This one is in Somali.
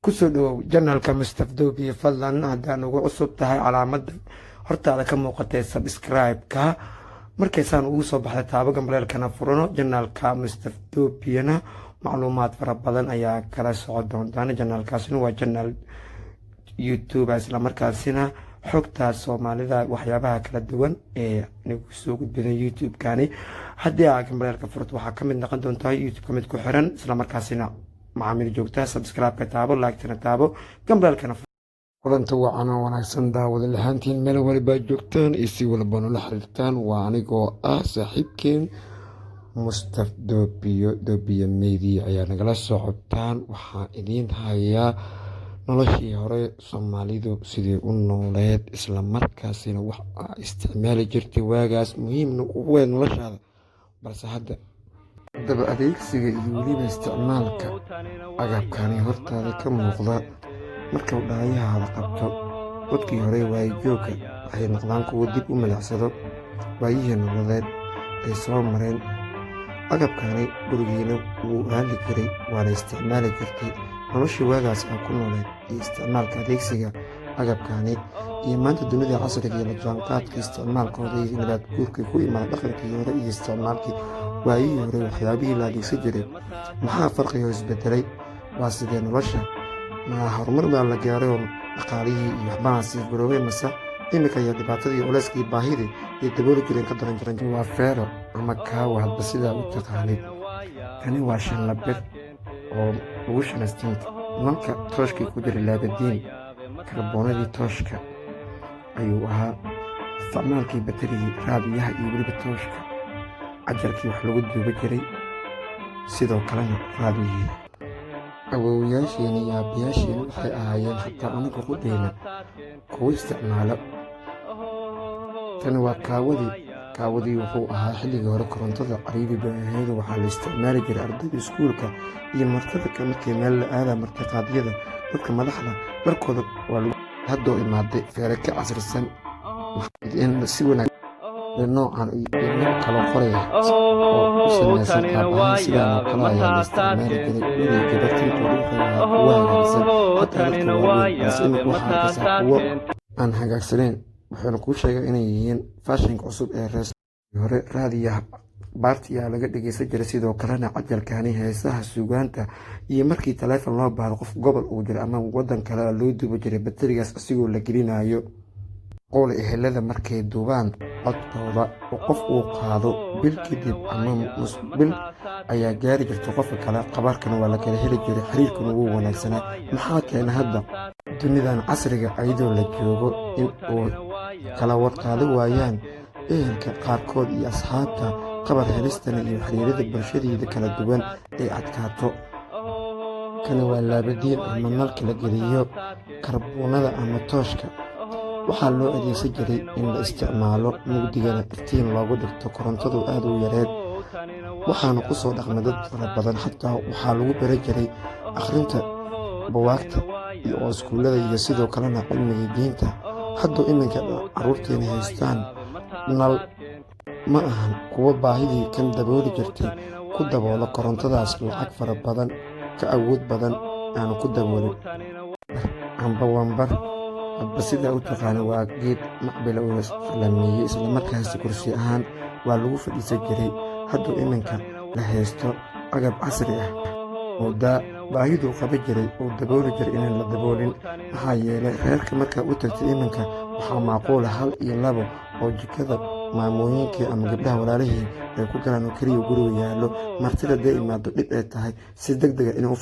kusoo dhawow janalka Mustaf Doobiye fadlan haddaan ugu cusub tahay calaamada hortaada ka muuqatay subscribe-ka markaysaan ugu soo baxday taabo gambaleelkana furano janalka Mustaf Doobiyena macluumaad fara badan ayaa kala socon doontaan. janalkaasina waa janal YouTube isla markaasina xogta Soomaalida waxyaabaha kala duwan ee nagu soo gudbinay YouTube-kani haddii aad gambaleelka furto waxaa ka mid noqon doontaa YouTube-ka mid ku xiran isla markaasina macaamiil joogta subscribe-ka taabo like-tana taabo gambaleelkana kulanta wacan oo wanaagsan daawada lahaantiin meel waliba joogtaan iyo si walba nala xiriirtaan. waa anigoo ah saaxiibkeen Mustaf Doobiye media ayaa nagala socotaan. waxaan idiin hayaa noloshii hore Soomaalidu sidii u nooleed isla markaasina wax isticmaali jirtay waagaas muhiimna u weyn noloshaada, balse hadda daba adeegsiga iyo weliba isticmaalka agabkani hortaada ka muuqda marka uu dhaayahaada qabto. dadkii hore waayajoogga waxay noqdaan kuwo dib u milicsado waayihii nololeed ay soo mareen. agabkani gurigiina wuu aali jiray waana isticmaali jirtay. noloshii waagaas aa ku nooleed iyo isticmaalka adeegsiga agabkani iyo maanta dunida casriga iyo la jaanqaadka isticmaalkooda iyo nabaad guurkii ku imaada dhaqankii hore iyo isticmaalkii waayihii hore waxyaabihii la adeegsan jiray. maxaa farqiga isbedelay? waa sidee nolosha? ma horumar baa la gaaray oo dhaqaalihii iyo waxbaa sii garoobay, mase iminka iyo dhibaatadii culeyskii baahidii iyo dabooli jireen ka daran jiran? waa feero ama kaawa hadba sidaa u taqaanid. tani waa shanlabir oo lagu shanaystinta nalka tooshkii ku jiray laabadiin karboonadii tooshka ayuu ahaa. isticmaalkii batarigii raadiyaha iyo weliba tooshka cajarkii wax lagu duuba jiray, sidoo kalena raadiyihii. awoowayaasheena iyo aabbayaasheena waxay ahaayeen xataa anaga qudheyna kuwo isticmaalo. tani waa kaawadii wuxuu ahaa xilligii hore korontada cariiri baaheeda waxaa la isticmaali jiray ardayda iskuulka iyo martada markii meel la aadaa martiqaadyada dadka madaxda dharkooda waa haddoo imaaday feere ka casrisan si wanaagsan noocan iyo nooc kaloo qoraya oo u samaysan qaab ahaan sidaan oo kale ayaa la isticmaali jiray. weliga gabartintooda wuxuu ahaa kuwo hagaagsan hataa dadka waaweyn, balse imika waxaa arkaysaa kuwo aan hagaagsaneyn. waxayna kuu sheega inay yihiin faashinka cusub ee reer hore. raadiyaha baartiyaa laga dhegeysan jiray, sidoo kalena cajalkani heesaha suugaanta iyo markii taleefon loo baahdo qof gobol uu jiray ama wadan kale loo duuba jiray baterigaas asigoo la gelinayo qowl ehelada markay duubaan codkooda oo qof uu qaado bil kadib ama bil ayaa gaari jirta qofka kale. qabaarkana waa la kala heli jiray, xiriirkuna wuu wanaagsanaa. maxaa keena hadda dunidan casriga ayadoo la joogo in uu kala warqaado waayaan ehelka qaarkood iyo asxaabta qabar helistana iyo xiriirada bulshadeeda kala duwan ay adkaato. kani waa laabadiin ama nalka la geliyo karboonada ama tooshka. waxaa loo adeegsan jiray in la isticmaalo mugdigana iftiin loogu dhigto. korontadu aad u yareed waxaana ku soo dhaqmay dad fara badan. xataa waxaa lagu bara jiray akhrinta buwaagta oo iskuullada iyo sidoo kalena cilmiga diinta. hadduu iminka caruurteena haystaan nal ma ahan kuwo baahidii kan dabooli jirtay ku daboola. korontadaas lacag fara badan ka awood badan aanu ku daboolin. amba wambar hadba sidaa u taqaana waa geed macbila oo lameeyey isla markaasi kursi ahaan waa lagu fadhiisan jiray. hadduu iminka la haysto agab casri ah moodaa baahiduu qaba jiray uu dabooli jiray inaan la daboolin. maxaa yeelay reerka markaa u tagtay iminka waxaa macquula 1 iyo 2 oo jikada maamooyinkii ama gabdhaha walaalihii ay ku galaan oo keliya guriga yaallo. martida dee imaado dhib ay tahay si degdega inay u